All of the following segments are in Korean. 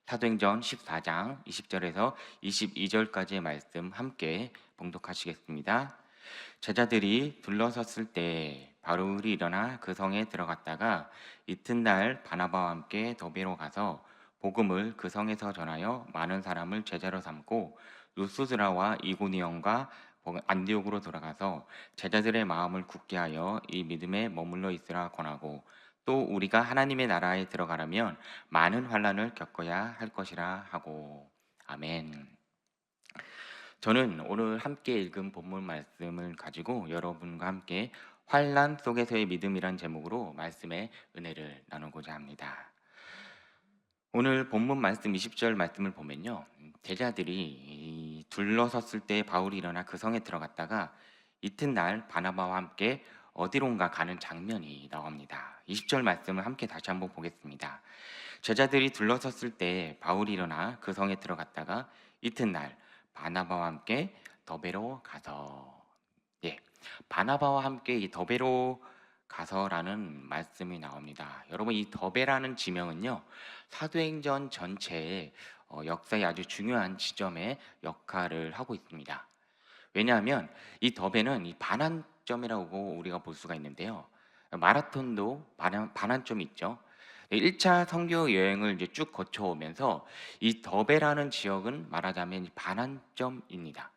사도행전 14장 20절에서 22절까지의 말씀 함께 봉독하시겠습니다. 제자들이 둘러섰을 때 바울이 일어나 그 성에 들어갔다가 이튿날 바나바와 함께 더베로 가서 복음을 그 성에서 전하여 많은 사람을 제자로 삼고 루스드라와 이고니온과 안디옥으로 돌아가서 제자들의 마음을 굳게 하여 이 믿음에 머물러 있으라 권하고, 또 우리가 하나님의 나라에 들어가려면 많은 환난을 겪어야 할 것이라 하고. 아멘. 저는 오늘 함께 읽은 본문 말씀을 가지고 여러분과 함께 환난 속에서의 믿음이란 제목으로 말씀의 은혜를 나누고자 합니다. 오늘 본문 말씀 20절 말씀을 보면요, 제자들이 둘러섰을 때 바울이 일어나 그 성에 들어갔다가 이튿날 바나바와 함께 어디론가 가는 장면이 나옵니다. 20절 말씀을 함께 다시 한번 보겠습니다. 제자들이 둘러섰을 때 바울이 일어나 그 성에 들어갔다가 이튿날 바나바와 함께 더베로 가서, 예, 바나바와 함께 이 더베로 가서라는 말씀이 나옵니다. 여러분, 이 더베라는 지명은요, 사도행전 전체의 역사의 아주 중요한 지점에 역할을 하고 있습니다. 왜냐하면 이 더베는 이 반환점이라고 우리가 볼 수가 있는데요, 마라톤도 반환점이 있죠. 1차 선교 여행을 이제 쭉 거쳐오면서 이 더베라는 지역은 말하자면 반환점입니다.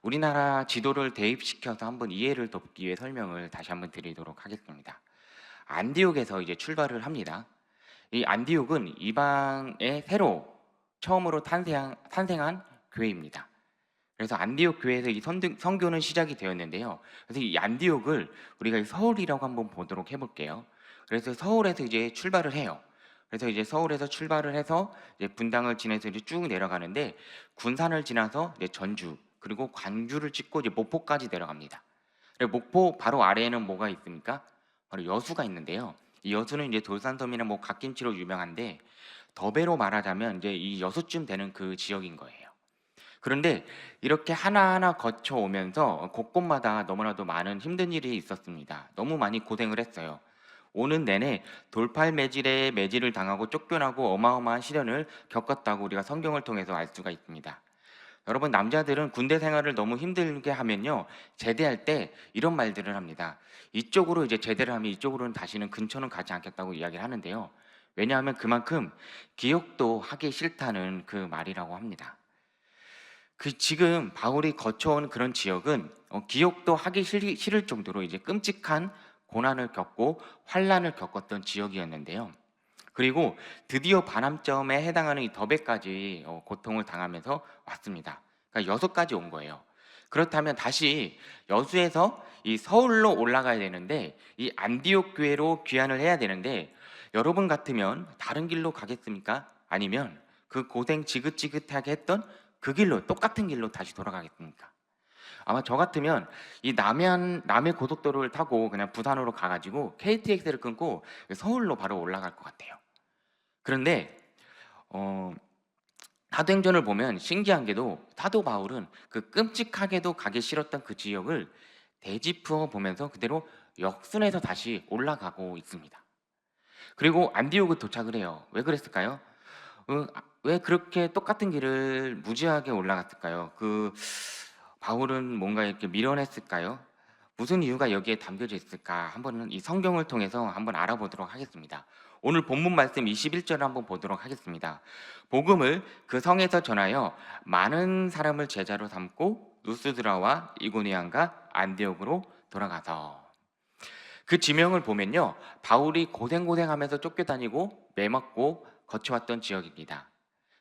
우리나라 지도를 대입시켜서 한번 이해를 돕기 위해 설명을 다시 한번 드리도록 하겠습니다. 안디옥에서 이제 출발을 합니다. 이 안디옥은 이방에 새로 처음으로 탄생한 교회입니다. 그래서 안디옥 교회에서 이 선교는 시작이 되었는데요. 그래서 이 안디옥을 우리가 서울이라고 한번 보도록 해볼게요. 그래서 서울에서 이제 출발을 해요. 그래서 이제 서울에서 출발을 해서 이제 분당을 지나서 이제 쭉 내려가는데, 군산을 지나서 이제 전주, 그리고 광주를 찍고 이제 목포까지 내려갑니다. 그리고 목포 바로 아래에는 뭐가 있습니까? 바로 여수가 있는데요. 이 여수는 이제 돌산섬이나 뭐 갓김치로 유명한데, 더베로 말하자면 이제 이 여수쯤 되는 그 지역인 거예요. 그런데 이렇게 하나하나 거쳐오면서 곳곳마다 너무나도 많은 힘든 일이 있었습니다. 너무 많이 고생을 했어요. 오는 내내 돌팔 매질에 매질을 당하고 쫓겨나고 어마어마한 시련을 겪었다고 우리가 성경을 통해서 알 수가 있습니다. 여러분, 남자들은 군대 생활을 너무 힘들게 하면요, 제대할 때 이런 말들을 합니다. 이쪽으로 이제 제대를 하면 이쪽으로는 다시는 근처는 가지 않겠다고 이야기를 하는데요. 왜냐하면 그만큼 기억도 하기 싫다는 그 말이라고 합니다. 지금 바울이 거쳐온 그런 지역은 기억도 하기 싫을 정도로 이제 끔찍한 고난을 겪고 환난을 겪었던 지역이었는데요. 그리고 드디어 반환점에 해당하는 이 더베까지 고통을 당하면서 왔습니다. 그러니까 6가지 온 거예요. 그렇다면 다시 여수에서 이 서울로 올라가야 되는데, 이 안디옥 교회로 귀환을 해야 되는데, 여러분 같으면 다른 길로 가겠습니까? 아니면 그 고생 지긋지긋하게 했던 그 길로, 똑같은 길로 다시 돌아가겠습니까? 아마 저 같으면 이 남해 고속도로를 타고 그냥 부산으로 가가지고 KTX를 끊고 서울로 바로 올라갈 것 같아요. 그런데 사도행전을 보면 신기한 게도, 사도 바울은 그 끔찍하게도 가기 싫었던 그 지역을 되짚어 보면서 그대로 역순해서 다시 올라가고 있습니다. 그리고 안디옥에 도착을 해요. 왜 그랬을까요? 왜 그렇게 똑같은 길을 무지하게 올라갔을까요? 바울은 뭔가 이렇게 미련했을까요? 무슨 이유가 여기에 담겨져 있을까? 한번 이 성경을 통해서 한번 알아보도록 하겠습니다. 오늘 본문 말씀 21절을 한번 보도록 하겠습니다. 복음을 그 성에서 전하여 많은 사람을 제자로 삼고 루스드라와 이고니안과 안디옥으로 돌아가서, 그 지명을 보면요, 바울이 고생하면서 쫓겨다니고 매맞고 거쳐왔던 지역입니다.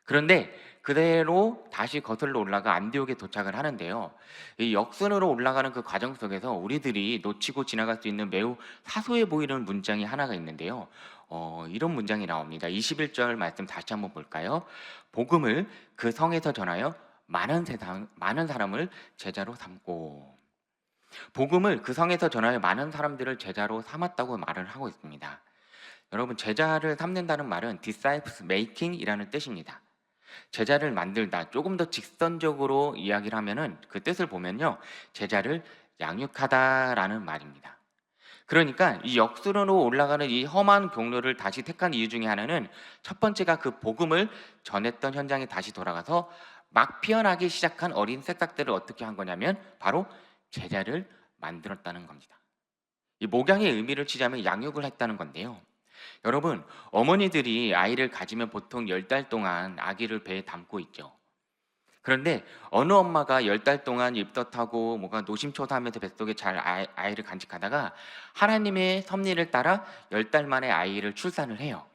그런데 그대로 다시 거슬러 올라가 안디옥에 도착을 하는데요, 이 역순으로 올라가는 그 과정 속에서 우리들이 놓치고 지나갈 수 있는 매우 사소해 보이는 문장이 하나가 있는데요, 이런 문장이 나옵니다. 21절 말씀 다시 한번 볼까요? 복음을 그 성에서 전하여 많은 사람을 제자로 삼고, 복음을 그 성에서 전하여 많은 사람들을 제자로 삼았다고 말을 하고 있습니다. 여러분, 제자를 삼는다는 말은 disciples making이라는 뜻입니다. 제자를 만들다, 조금 더 직선적으로 이야기를 하면은 그 뜻을 보면요, 제자를 양육하다라는 말입니다. 그러니까 이 역순으로 올라가는 이 험한 경로를 다시 택한 이유 중에 하나는 첫 번째가 그 복음을 전했던 현장에 다시 돌아가서 막 피어나기 시작한 어린 새싹들을 어떻게 한 거냐면 바로 제자를 만들었다는 겁니다. 이 목양의 의미를 치자면 양육을 했다는 건데요. 여러분, 어머니들이 아이를 가지면 보통 10달 동안 아기를 배에 담고 있죠. 그런데 어느 엄마가 10달 동안 입덧하고 뭔가 노심초사하면서 뱃속에 잘 아이를 간직하다가 하나님의 섭리를 따라 10달 만에 아이를 출산을 해요.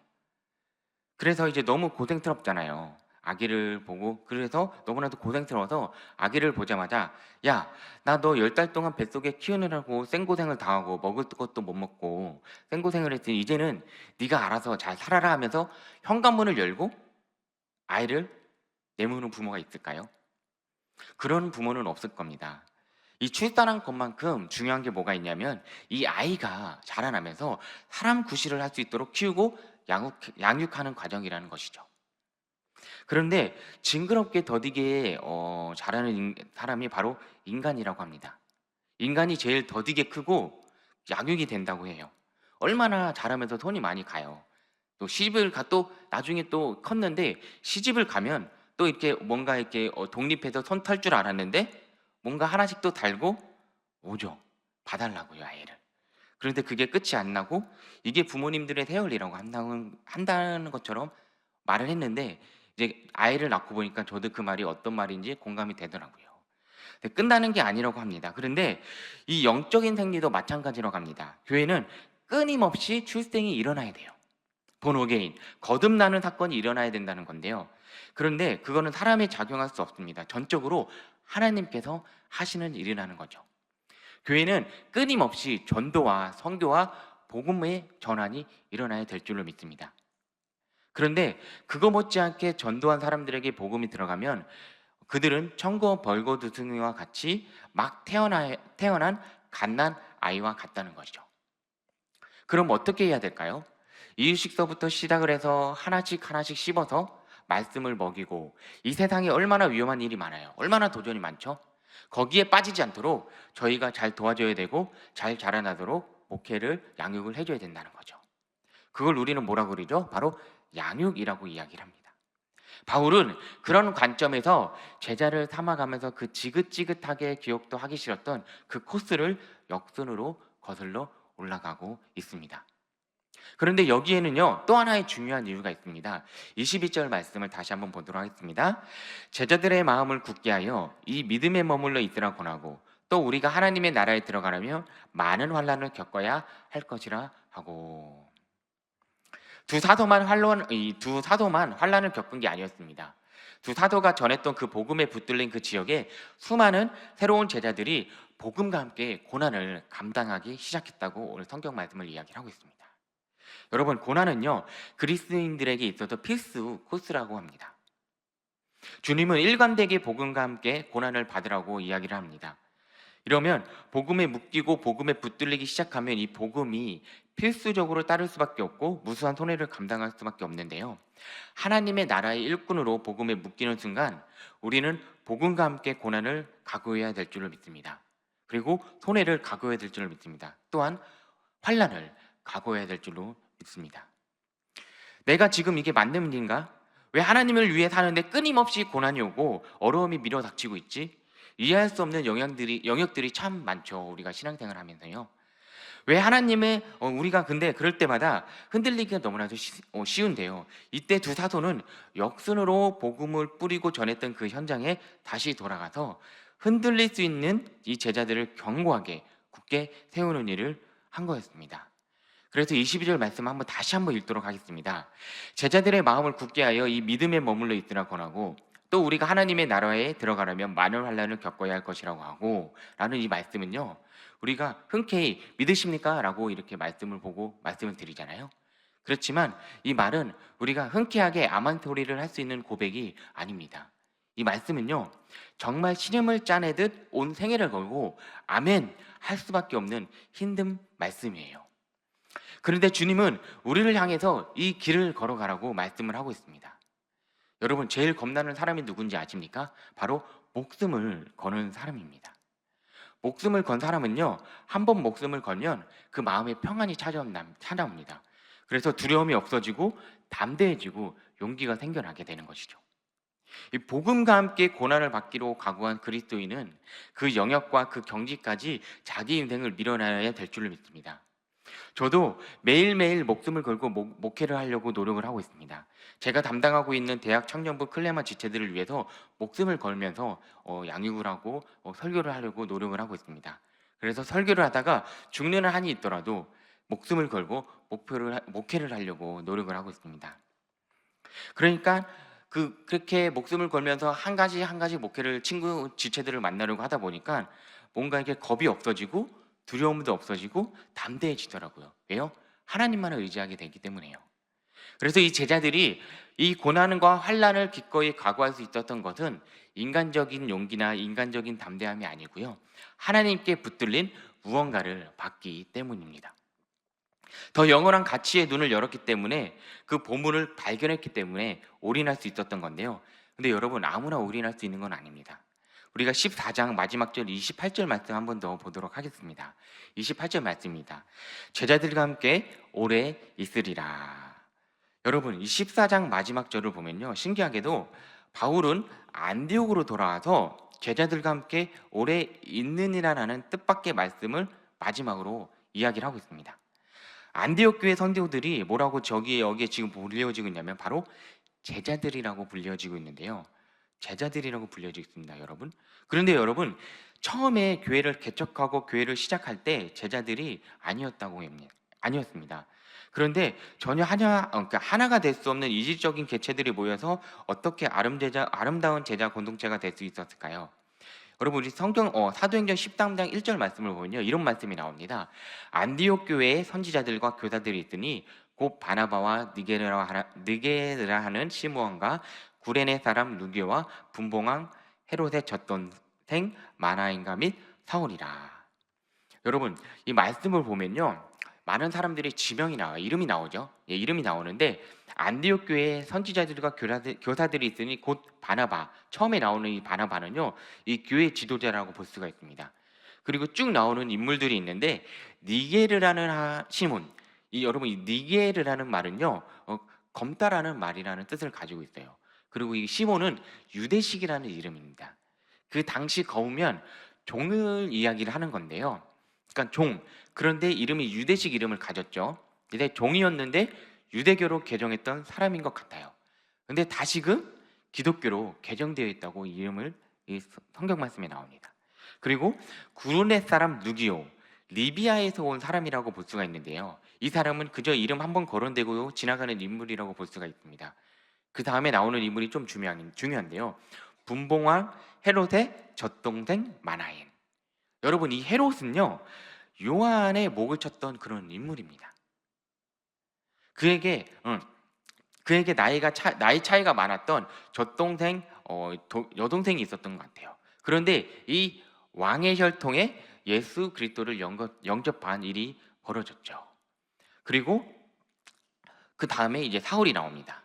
그래서 이제 너무 고생스럽잖아요. 아기를 보고. 그래서 너무나도 고생스러워서 아기를 보자마자 야, 나 너 10달 동안 뱃속에 키우느라고 생고생을 당하고 먹을 것도 못 먹고 생고생을 했으니 이제는 네가 알아서 잘 살아라 하면서 현관문을 열고 아이를 내모는 부모가 있을까요? 그런 부모는 없을 겁니다. 이 출산한 것만큼 중요한 게 뭐가 있냐면 이 아이가 자라나면서 사람 구실을 할 수 있도록 키우고 양육하는 과정이라는 것이죠. 그런데 징그럽게 더디게 자라는 사람이 바로 인간이라고 합니다. 인간이 제일 더디게 크고 양육이 된다고 해요. 얼마나 자라면서 손이 많이 가요. 또 시집을 또 나중에 또 컸는데 시집을 가면 또 이렇게 뭔가 이렇게 독립해서 손 털 줄 알았는데 뭔가 하나씩 또 달고 오죠. 봐달라고요, 아이를. 그런데 그게 끝이 안 나고 이게 부모님들의 세월이라고 한다는 것처럼 말을 했는데 이제 아이를 낳고 보니까 저도 그 말이 어떤 말인지 공감이 되더라고요. 근데 끝나는 게 아니라고 합니다. 그런데 이 영적인 생리도 마찬가지라고 합니다. 교회는 끊임없이 출생이 일어나야 돼요. 본어게인, 거듭나는 사건이 일어나야 된다는 건데요. 그런데 그거는 사람이 작용할 수 없습니다. 전적으로 하나님께서 하시는 일이라는 거죠. 교회는 끊임없이 전도와 선교와 복음의 전환이 일어나야 될 줄로 믿습니다. 그런데 그거 못지않게 전도한 사람들에게 복음이 들어가면 그들은 청거 벌거두승이와 같이 막 태어난 갓난 아이와 같다는 것이죠. 그럼 어떻게 해야 될까요? 이유식서부터 시작을 해서 하나씩 하나씩 씹어서 말씀을 먹이고 이 세상에 얼마나 위험한 일이 많아요. 얼마나 도전이 많죠. 거기에 빠지지 않도록 저희가 잘 도와줘야 되고 잘 자라나도록 목회를 양육을 해줘야 된다는 거죠. 그걸 우리는 뭐라고 그러죠? 바로 양육이라고 이야기를 합니다. 바울은 그런 관점에서 제자를 삼아가면서 그 지긋지긋하게 기억도 하기 싫었던 그 코스를 역순으로 거슬러 올라가고 있습니다. 그런데 여기에는요 또 하나의 중요한 이유가 있습니다. 22절 말씀을 다시 한번 보도록 하겠습니다. 제자들의 마음을 굳게 하여 이 믿음에 머물러 있으라 권하고 또 우리가 하나님의 나라에 들어가려면 많은 환난을 겪어야 할 것이라 하고. 두 사도만 환난을 겪은 게 아니었습니다. 두 사도가 전했던 그 복음에 붙들린 그 지역에 수많은 새로운 제자들이 복음과 함께 고난을 감당하기 시작했다고 오늘 성경 말씀을 이야기하고 있습니다. 여러분, 고난은요 그리스도인들에게 있어서 필수 코스라고 합니다. 주님은 일관되게 복음과 함께 고난을 받으라고 이야기를 합니다. 이러면 복음에 묶이고 복음에 붙들리기 시작하면 이 복음이 필수적으로 따를 수밖에 없고 무수한 손해를 감당할 수밖에 없는데요. 하나님의 나라의 일꾼으로 복음에 묶이는 순간 우리는 복음과 함께 고난을 각오해야 될 줄을 믿습니다. 그리고 손해를 각오해야 될 줄을 믿습니다. 또한 환난을 각오해야 될 줄로 믿습니다. 내가 지금 이게 맞는 일인가? 왜 하나님을 위해 사는데 끊임없이 고난이 오고 어려움이 밀어닥치고 있지? 이해할 수 없는 영역들이 참 많죠. 우리가 신앙생활 하면서요. 왜 하나님의 우리가 근데 그럴 때마다 흔들리기가 너무나도 쉬운데요. 이때 두 사도는 역순으로 복음을 뿌리고 전했던 그 현장에 다시 돌아가서 흔들릴 수 있는 이 제자들을 견고하게 굳게 세우는 일을 한 거였습니다. 그래서 22절 말씀 한번 다시 한번 읽도록 하겠습니다. 제자들의 마음을 굳게 하여 이 믿음에 머물러 있으라 권하고 또 우리가 하나님의 나라에 들어가려면 많은 환난을 겪어야 할 것이라고 하고 라는 이 말씀은요 우리가 흔쾌히 믿으십니까? 라고 이렇게 말씀을 보고 말씀을 드리잖아요. 그렇지만 이 말은 우리가 흔쾌하게 아멘 소리를 할 수 있는 고백이 아닙니다. 이 말씀은요 정말 신음을 짜내듯 온 생애를 걸고 아멘 할 수밖에 없는 힘든 말씀이에요. 그런데 주님은 우리를 향해서 이 길을 걸어가라고 말씀을 하고 있습니다. 여러분, 제일 겁나는 사람이 누군지 아십니까? 바로 목숨을 거는 사람입니다. 목숨을 건 사람은요, 한 번 목숨을 걸면 그 마음에 평안이 찾아옵니다. 그래서 두려움이 없어지고 담대해지고 용기가 생겨나게 되는 것이죠. 이 복음과 함께 고난을 받기로 각오한 그리스도인은 그 영역과 그 경지까지 자기 인생을 밀어나가야 될 줄을 믿습니다. 저도 매일매일 목숨을 걸고 목회를 하려고 노력을 하고 있습니다. 제가 담당하고 있는 대학 청년부 클레마 지체들을 위해서 목숨을 걸면서 양육을 하고 설교를 하려고 노력을 하고 있습니다. 그래서 설교를 하다가 죽는 한이 있더라도 목숨을 걸고 목회를 하려고 노력을 하고 있습니다. 그러니까 그렇게 목숨을 걸면서 한 가지 한 가지 목회를 친구 지체들을 만나려고 하다 보니까 뭔가 이게 겁이 없어지고 두려움도 없어지고 담대해지더라고요. 왜요? 하나님만을 의지하게 되기 때문에요. 그래서 이 제자들이 이 고난과 환난을 기꺼이 각오할 수 있었던 것은 인간적인 용기나 인간적인 담대함이 아니고요, 하나님께 붙들린 무언가를 받기 때문입니다. 더 영원한 가치의 눈을 열었기 때문에 그 보물을 발견했기 때문에 올인할 수 있었던 건데요. 근데 여러분, 아무나 올인할 수 있는 건 아닙니다. 우리가 14장 마지막 절 28절 말씀 한 번 더 보도록 하겠습니다. 28절 말씀입니다. 제자들과 함께 오래 있으리라. 여러분, 이 14장 마지막 절을 보면요, 신기하게도 바울은 안디옥으로 돌아와서 제자들과 함께 오래 있느니라라는 뜻밖의 말씀을 마지막으로 이야기를 하고 있습니다. 안디옥 교회 선교들이 뭐라고 여기에 지금 불려지고 있냐면 바로 제자들이라고 불려지고 있는데요. 제자들이라고 불려지고 있습니다, 여러분. 그런데 여러분, 처음에 교회를 개척하고 교회를 시작할 때 제자들이 아니었습니다. 그런데 전혀 하나가 될 수 없는 이질적인 개체들이 모여서 어떻게 아름다운 제자 공동체가 될 수 있었을까요? 여러분, 우리 성경 사도행전 13장 1절 말씀을 보면요, 이런 말씀이 나옵니다. 안디옥 교회에 선지자들과 교사들이 있으니 곧 바나바와 느게르라 하는 시므온과 구레네 사람 루기오와 분봉왕 헤롯의 젖동생 마나인가 및 사울이라. 여러분, 이 말씀을 보면요, 많은 사람들의 이름이 나오죠. 예, 이름이 나오는데 안디옥 교회에 선지자들과 교사들이 있으니 곧 바나바, 처음에 나오는 이 바나바는요, 이 교회 지도자라고 볼 수가 있습니다. 그리고 쭉 나오는 인물들이 있는데 니게르라는 시몬, 여러분, 이 니게르라는 말은요, 검다라는 말이라는 뜻을 가지고 있어요. 그리고 이 시몬은 유대식이라는 이름입니다. 그 당시 거우면 종을 이야기를 하는 건데요. 그러니까 종. 그런데 이름이 유대식 이름을 가졌죠. 근데 종이었는데 유대교로 개정했던 사람인 것 같아요. 근데 다시금 기독교로 개정되어 있다고 이름을 이 성경 말씀에 나옵니다. 그리고 구르네 사람 누기오, 리비아에서 온 사람이라고 볼 수가 있는데요. 이 사람은 그저 이름 한번 거론되고 지나가는 인물이라고 볼 수가 있습니다. 그 다음에 나오는 인물이 좀 중요한데요. 분봉왕 헤롯의 젖동생 마나인. 여러분, 이 헤롯은요, 요한의 목을 쳤던 그런 인물입니다. 그에게 나이 차이가 많았던 젖동생 여동생이 있었던 것 같아요. 그런데 이 왕의 혈통에 예수 그리스도를 영접한 일이 벌어졌죠. 그리고 그 다음에 이제 사울이 나옵니다.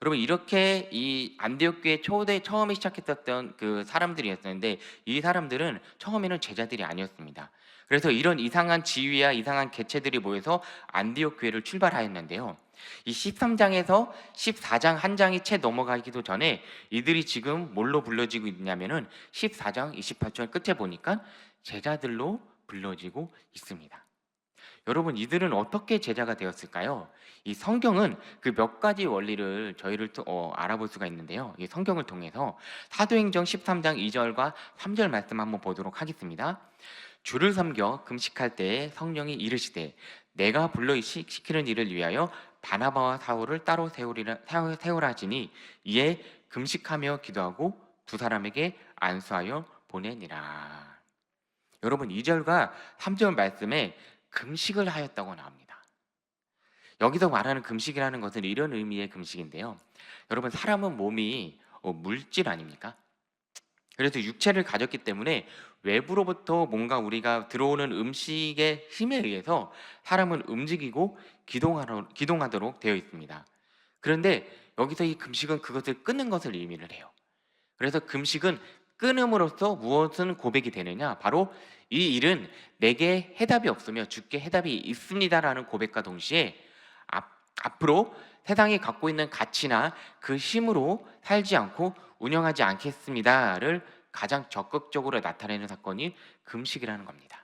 여러분, 이렇게 이 안디옥 교회 처음에 시작했었던 그 사람들이었는데 이 사람들은 처음에는 제자들이 아니었습니다. 그래서 이런 이상한 지위와 이상한 개체들이 모여서 안디옥 교회를 출발하였는데요. 이 13장에서 14장 한 장이 채 넘어가기도 전에 이들이 지금 뭘로 불러지고 있냐면은 14장 28절 끝에 보니까 제자들로 불러지고 있습니다. 여러분, 이들은 어떻게 제자가 되었을까요? 이 성경은 그 몇 가지 원리를 저희를 알아볼 수가 있는데요. 이 성경을 통해서 사도행전 13장 2절과 3절 말씀 한번 보도록 하겠습니다. 주를 섬겨 금식할 때에 성령이 이르시되 내가 불러 시키는 일을 위하여 바나바와 사울을 따로 세우라지니 이에 금식하며 기도하고 두 사람에게 안수하여 보내니라. 여러분, 2절과 3절 말씀에 금식을 하였다고 나옵니다. 여기서 말하는 금식이라는 것은 이런 의미의 금식인데요. 여러분, 사람은 몸이 물질 아닙니까? 그래서 육체를 가졌기 때문에 외부로부터 뭔가 우리가 들어오는 음식의 힘에 의해서 사람은 움직이고 기동하도록 되어 있습니다. 그런데 여기서 이 금식은 그것을 끊는 것을 의미를 해요. 그래서 금식은 끊음으로써 무엇은 고백이 되느냐? 바로 이 일은 내게 해답이 없으며 주께 해답이 있습니다라는 고백과 동시에 앞으로 세상이 갖고 있는 가치나 그 힘으로 살지 않고 운영하지 않겠습니다를 가장 적극적으로 나타내는 사건이 금식이라는 겁니다.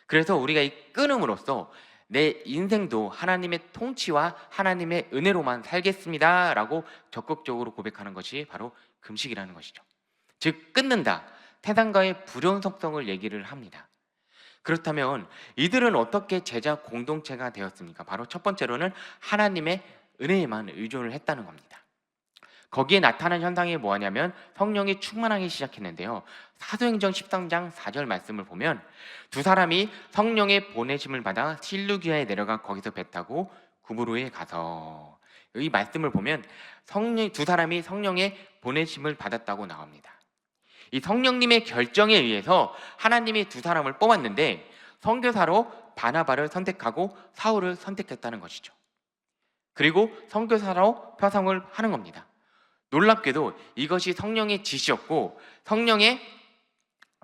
그래서 우리가 이 끊음으로써 내 인생도 하나님의 통치와 하나님의 은혜로만 살겠습니다라고 적극적으로 고백하는 것이 바로 금식이라는 것이죠. 즉 끊는다, 세상과의 불연 속성을 얘기를 합니다. 그렇다면 이들은 어떻게 제자 공동체가 되었습니까? 바로 첫 번째로는 하나님의 은혜에만 의존을 했다는 겁니다. 거기에 나타난 현상이 뭐냐면 성령이 충만하기 시작했는데요. 사도행전 13장 4절 말씀을 보면 두 사람이 성령의 보내심을 받아 실루기아에 내려가 거기서 배 타고 구브로에 가서, 이 말씀을 보면 두 사람이 성령의 보내심을 받았다고 나옵니다. 이 성령님의 결정에 의해서 하나님이 두 사람을 뽑았는데 선교사로 바나바를 선택하고 사울을 선택했다는 것이죠. 그리고 선교사로 표성을 하는 겁니다. 놀랍게도 이것이 성령의 지시였고 성령의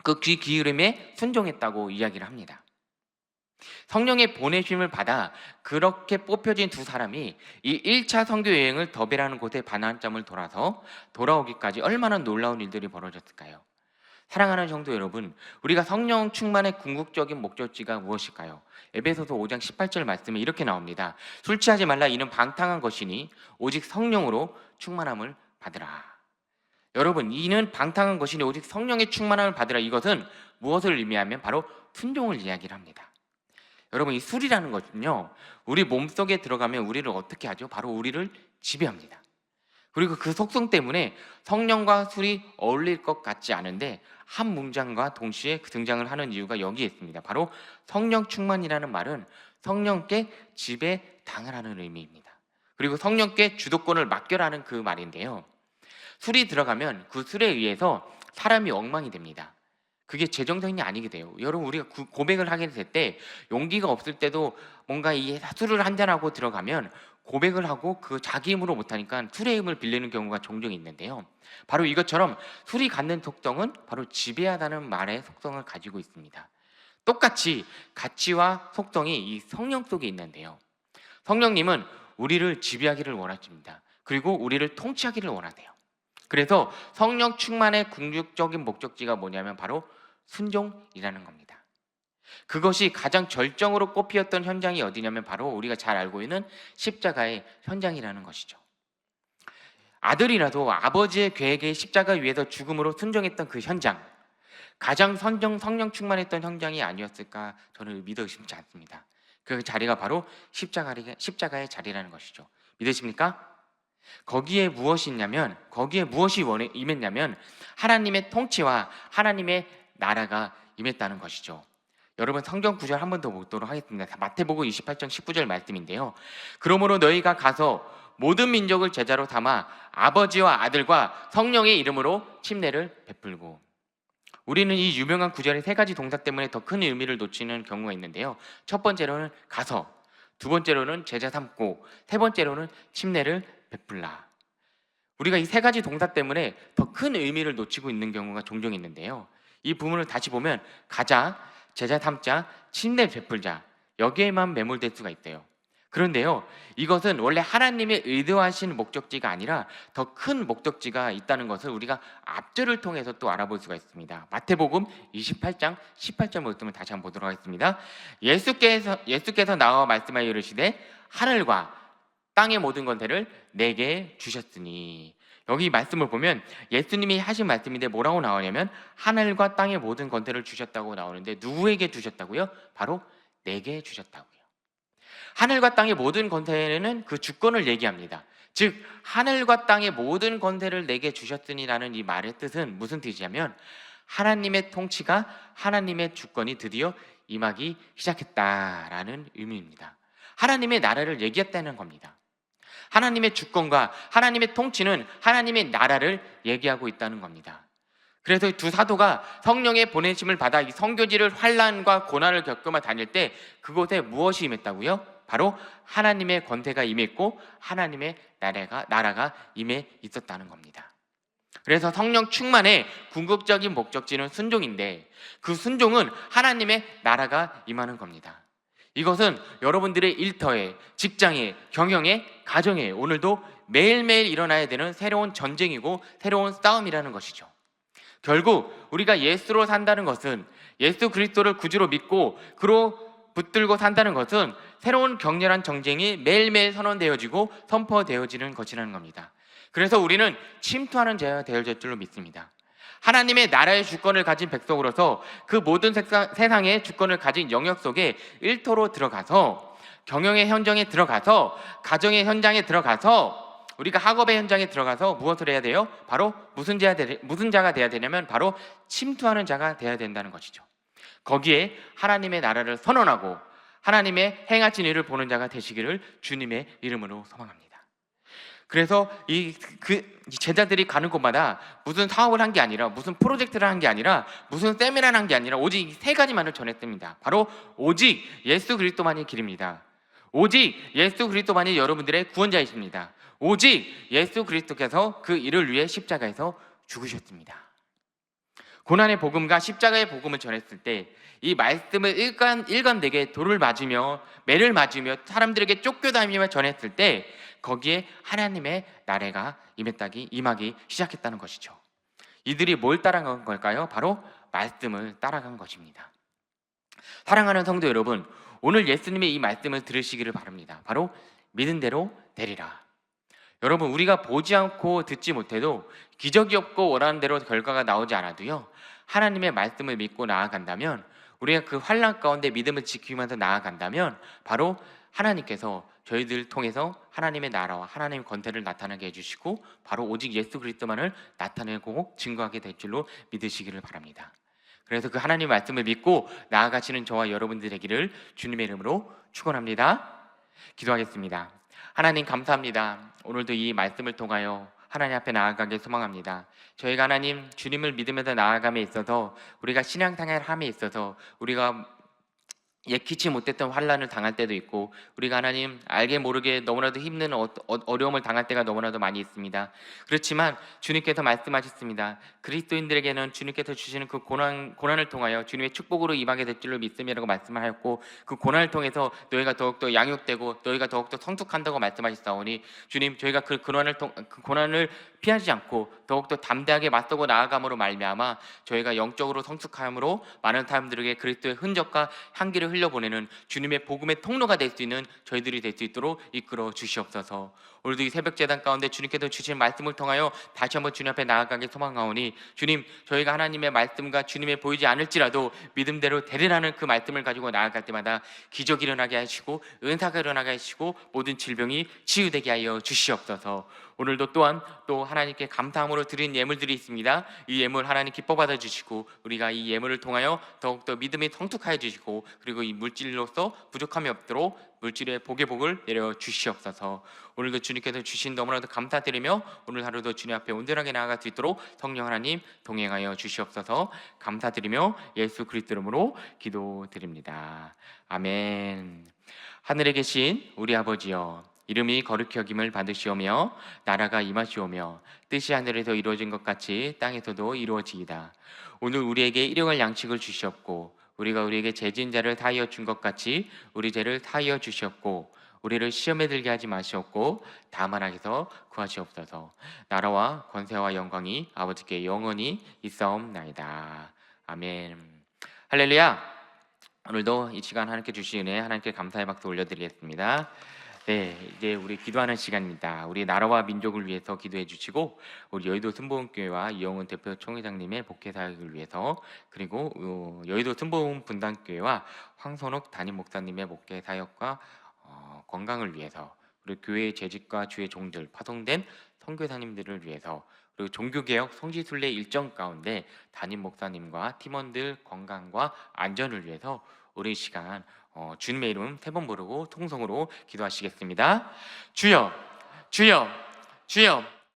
그 귀 기울임에 순종했다고 이야기를 합니다. 성령의 보내심을 받아 그렇게 뽑혀진 두 사람이 이 1차 선교 여행을 더베라는 곳에 반환점을 돌아서 돌아오기까지 얼마나 놀라운 일들이 벌어졌을까요? 사랑하는 성도 여러분, 우리가 성령 충만의 궁극적인 목적지가 무엇일까요? 에베소서 5장 18절 말씀에 이렇게 나옵니다. 술 취하지 말라, 이는 방탕한 것이니 오직 성령으로 충만함을 받으라. 여러분, 이는 방탕한 것이니 오직 성령의 충만함을 받으라. 이것은 무엇을 의미하면 바로 순종을 이야기를 합니다. 여러분, 이 술이라는 것은요, 우리 몸속에 들어가면 우리를 어떻게 하죠? 바로 우리를 지배합니다. 그리고 그 속성 때문에 성령과 술이 어울릴 것 같지 않은데 한 문장과 동시에 등장을 하는 이유가 여기에 있습니다. 바로 성령 충만이라는 말은 성령께 지배당하라는 의미입니다. 그리고 성령께 주도권을 맡겨라는 그 말인데요. 술이 들어가면 그 술에 의해서 사람이 엉망이 됩니다. 그게 제정신이 아니게 돼요. 여러분, 우리가 고백을 하게 될 때 용기가 없을 때도 뭔가 이 술을 한잔하고 들어가면 고백을 하고 그 자기 힘으로 못하니까 술의 힘을 빌리는 경우가 종종 있는데요. 바로 이것처럼 술이 갖는 속성은 바로 지배하다는 말의 속성을 가지고 있습니다. 똑같이 가치와 속성이 이 성령 속에 있는데요. 성령님은 우리를 지배하기를 원하십니다. 그리고 우리를 통치하기를 원하세요. 그래서 성령 충만의 궁극적인 목적지가 뭐냐면 바로 순종이라는 겁니다. 그것이 가장 절정으로 꼽히었던 현장이 어디냐면 바로 우리가 잘 알고 있는 십자가의 현장이라는 것이죠. 아들이라도 아버지의 계획에 십자가 위에서 죽음으로 순종했던 그 현장, 가장 성령 충만했던 현장이 아니었을까 저는 믿어 싶지 않습니다. 그 자리가 바로 십자가의 자리라는 것이죠. 믿으십니까? 거기에 무엇이 임했냐면 하나님의 통치와 하나님의 나라가 임했다는 것이죠. 여러분, 성경 구절 한 번 더 보도록 하겠습니다. 마태복음 28장 19절 말씀인데요. 그러므로 너희가 가서 모든 민족을 제자로 삼아 아버지와 아들과 성령의 이름으로 침례를 베풀고. 우리는 이 유명한 구절의 세 가지 동사 때문에 더 큰 의미를 놓치는 경우가 있는데요. 첫 번째로는 가서, 두 번째로는 제자 삼고, 세 번째로는 침례를 베풀라. 우리가 이 세 가지 동사 때문에 더 큰 의미를 놓치고 있는 경우가 종종 있는데요. 이 부분을 다시 보면 가자, 제자 삼자, 침례 베풀자, 여기에만 매몰될 수가 있대요. 그런데요, 이것은 원래 하나님의 의도하신 목적지가 아니라 더 큰 목적지가 있다는 것을 우리가 앞절을 통해서 또 알아볼 수가 있습니다. 마태복음 28장 18절 말씀을 다시 한번 보도록 하겠습니다. 예수께서 나와 말씀하여 이르시되 하늘과 땅의 모든 권세를 내게 주셨으니. 여기 말씀을 보면 예수님이 하신 말씀인데 뭐라고 나오냐면 하늘과 땅의 모든 권세를 주셨다고 나오는데 누구에게 주셨다고요? 바로 내게 주셨다고요. 하늘과 땅의 모든 권세는 그 주권을 얘기합니다. 즉 하늘과 땅의 모든 권세를 내게 주셨으니라는 이 말의 뜻은 무슨 뜻이냐면 하나님의 통치가, 하나님의 주권이 드디어 임하기 시작했다라는 의미입니다. 하나님의 나라를 얘기했다는 겁니다. 하나님의 주권과 하나님의 통치는 하나님의 나라를 얘기하고 있다는 겁니다. 그래서 두 사도가 성령의 보내심을 받아 이 선교지를 환난과 고난을 겪으며 다닐 때 그곳에 무엇이 임했다고요? 바로 하나님의 권세가 임했고 하나님의 나라가 임해 있었다는 겁니다. 그래서 성령 충만의 궁극적인 목적지는 순종인데 그 순종은 하나님의 나라가 임하는 겁니다. 이것은 여러분들의 일터에, 직장에, 경영에, 가정에 오늘도 매일매일 일어나야 되는 새로운 전쟁이고 새로운 싸움이라는 것이죠. 결국 우리가 예수로 산다는 것은, 예수 그리스도를 구주로 믿고 그로 붙들고 산다는 것은 새로운 격렬한 전쟁이 매일매일 선언되어지고 선포되어지는 것이라는 겁니다. 그래서 우리는 침투하는 자가 되어질 줄로 믿습니다. 하나님의 나라의 주권을 가진 백성으로서 그 모든 세상의 주권을 가진 영역 속에 일터로 들어가서, 경영의 현장에 들어가서, 가정의 현장에 들어가서, 우리가 학업의 현장에 들어가서 무엇을 해야 돼요? 바로 무슨 자가 돼야 되냐면 바로 침투하는 자가 돼야 된다는 것이죠. 거기에 하나님의 나라를 선언하고 하나님의 행하신 일을 보는 자가 되시기를 주님의 이름으로 소망합니다. 그래서 이 제자들이 가는 곳마다 무슨 사업을 한 게 아니라, 무슨 프로젝트를 한 게 아니라, 무슨 세미나를 한 게 아니라 오직 세 가지만을 전했습니다. 바로 오직 예수 그리스도만이 길입니다. 오직 예수 그리스도만이 여러분들의 구원자이십니다. 오직 예수 그리스도께서 그 일을 위해 십자가에서 죽으셨습니다. 고난의 복음과 십자가의 복음을 전했을 때 이 말씀을 일관되게 돌을 맞으며 매를 맞으며 사람들에게 쫓겨다니며 전했을 때 거기에 하나님의 나라가 임하기 시작했다는 것이죠. 이들이 뭘 따라간 걸까요? 바로 말씀을 따라간 것입니다. 사랑하는 성도 여러분, 오늘 예수님의 이 말씀을 들으시기를 바랍니다. 바로 믿은 대로 되리라. 여러분, 우리가 보지 않고 듣지 못해도, 기적이 없고 원하는 대로 결과가 나오지 않아도요, 하나님의 말씀을 믿고 나아간다면, 우리가 그 환난 가운데 믿음을 지키면서 나아간다면 바로 하나님께서 저희들을 통해서 하나님의 나라와 하나님의 권세를 나타나게 해주시고 바로 오직 예수 그리스도만을 나타내고 증거하게 될 줄로 믿으시기를 바랍니다. 그래서 그 하나님의 말씀을 믿고 나아가시는 저와 여러분들 되기를 주님의 이름으로 축원합니다. 기도하겠습니다. 하나님 감사합니다. 오늘도 이 말씀을 통하여 하나님 앞에 나아가길 소망합니다. 저희가 하나님 주님을 믿으면서 나아감에 있어서, 우리가 신앙생활함에 있어서 우리가 예기치 못했던 환난을 당할 때도 있고, 우리가 하나님 알게 모르게 너무나도 힘든 어려움을 당할 때가 너무나도 많이 있습니다. 그렇지만 주님께서 말씀하셨습니다. 그리스도인들에게는 주님께서 주시는 그 고난을 통하여 주님의 축복으로 임하게 될 줄로 믿음이라고 말씀하였고, 그 고난을 통해서 너희가 더욱더 양육되고 너희가 더욱더 성숙한다고 말씀하셨사오니, 주님, 저희가 그 고난을 피하지 않고 더욱더 담대하게 맞서고 나아감으로 말미암아 저희가 영적으로 성숙함으로 많은 사람들에게 그리스도의 흔적과 향기를 흘려보내는 주님의 복음의 통로가 될 수 있는 저희들이 될 수 있도록 이끌어 주시옵소서. 오늘도 이 새벽 제단 가운데 주님께서 주신 말씀을 통하여 다시 한번 주님 앞에 나아가게 소망하오니, 주님, 저희가 하나님의 말씀과 주님의 보이지 않을지라도 믿음대로 되리라는 그 말씀을 가지고 나아갈 때마다 기적이 일어나게 하시고 은사가 일어나게 하시고 모든 질병이 치유되게 하여 주시옵소서. 오늘도 또한 또 하나님께 감사함으로 드린 예물들이 있습니다. 이 예물 하나님 기뻐 받아 주시고 우리가 이 예물을 통하여 더욱더 믿음이 성숙하여 주시고, 그리고 이 물질로서 부족함이 없도록 물질의 복의 복을 내려 주시옵소서. 오늘도 주님께서 주신 너무나도 감사드리며 오늘 하루도 주님 앞에 온전하게 나아갈 수 있도록 성령 하나님 동행하여 주시옵소서. 감사드리며 예수 그리스도 이름으로 기도드립니다. 아멘. 하늘에 계신 우리 아버지여, 이름이 거룩히 여김을 받으시오며 나라가 임하시오며 뜻이 하늘에서 이루어진 것 같이 땅에서도 이루어지이다. 오늘 우리에게 일용할 양식을 주시옵고 우리가 우리에게 죄 지은 자를 사하여 준 것 같이 우리 죄를 사하여 주시옵고 우리를 시험에 들게 하지 마시옵고 다만 악에서 구하시옵소서. 나라와 권세와 영광이 아버지께 영원히 있사옵나이다. 아멘. 할렐루야. 오늘도 이 시간 하나님께 주신 은혜 하나님께 감사의 박수 올려드리겠습니다. 네, 이제 우리 기도하는 시간입니다. 우리 나라와 민족을 위해서 기도해 주시고, 우리 여의도 순복음교회와 이영훈 대표 총회장님의 복회 사역을 위해서, 그리고 여의도 순복음 분당교회와 황선옥 담임 목사님의 목회 사역과 건강을 위해서, 그리고 교회의 재직과 주의 종들 파송된 선교사님들을 위해서, 그리고 종교개혁 성지순례 일정 가운데 담임 목사님과 팀원들 건강과 안전을 위해서 우리 시간 주님의 이름 3번 부르고 통성으로 기도하시겠습니다. 주여, 주여, 주여.